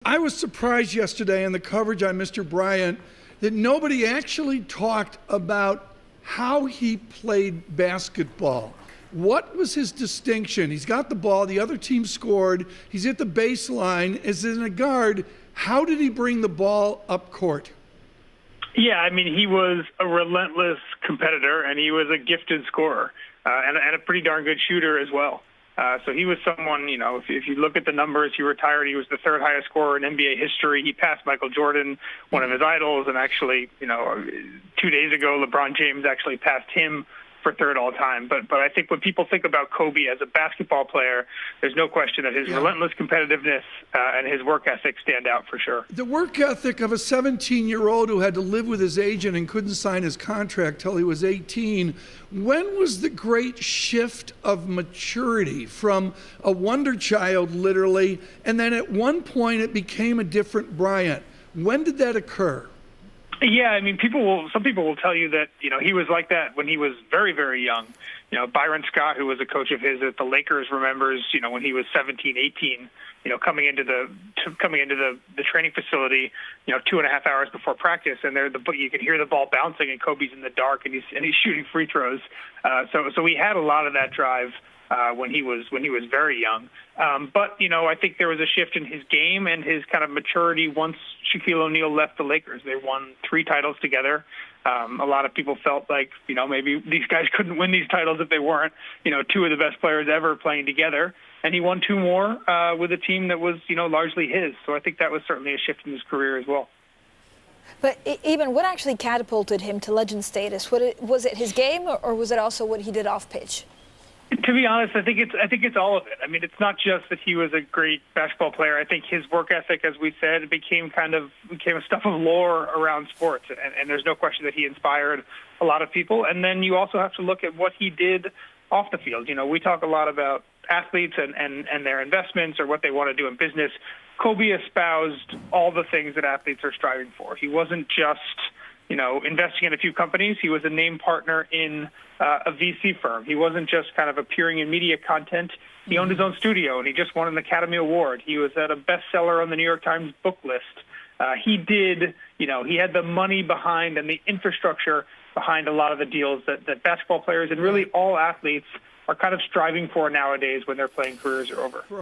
I was surprised yesterday in the coverage on Mr. Bryant that nobody actually talked about how he played basketball. What was his distinction? He's got the ball, the other team scored, he's at the baseline, is in a guard. How did he bring the ball up court? Yeah, I mean, he was a relentless competitor, and he was a gifted scorer and a pretty darn good shooter as well. So he was someone, if you look at the numbers, he retired. He was the third highest scorer in NBA history. He passed Michael Jordan, one of his idols, and actually, 2 days ago, LeBron James actually passed him for third all time. But I think when people think about Kobe as a basketball player, there's no question that his relentless competitiveness and his work ethic stand out for sure. The work ethic of a 17-year-old who had to live with his agent and couldn't sign his contract till he was 18. When was the great shift of maturity from a wonder child, literally, and then at one point it became a different Bryant? When did that occur? Yeah, I mean, some people will tell you that, he was like that when he was very, very young. Byron Scott, who was a coach of his at the Lakers, remembers, when he was 17, 18, coming into the training facility, 2.5 hours before practice, and you can hear the ball bouncing, and Kobe's in the dark, and he's shooting free throws. So he had a lot of that drive when he was very young. But I think there was a shift in his game and his kind of maturity once Shaquille O'Neal left the Lakers. They won 3 titles together. A lot of people felt like, maybe these guys couldn't win these titles if they weren't, 2 of the best players ever playing together. And he won 2 more with a team that was, largely his. So I think that was certainly a shift in his career as well. But Eben, what actually catapulted him to legend status? Was it his game, or was it also what he did off pitch? To be honest, I think it's all of it. I mean, it's not just that he was a great basketball player. I think his work ethic, as we said, became a stuff of lore around sports, and there's no question that he inspired a lot of people. And then you also have to look at what he did off the field. We talk a lot about athletes and their investments or what they want to do in business. Kobe espoused all the things that athletes are striving for. He wasn't just investing in a few companies. He was a named partner in a VC firm. He wasn't just kind of appearing in media content. He owned his own studio, and he just won an Academy Award. He was at a bestseller on the New York Times book list. He had the money behind and the infrastructure behind a lot of the deals that basketball players and really all athletes are kind of striving for nowadays when their playing careers are over.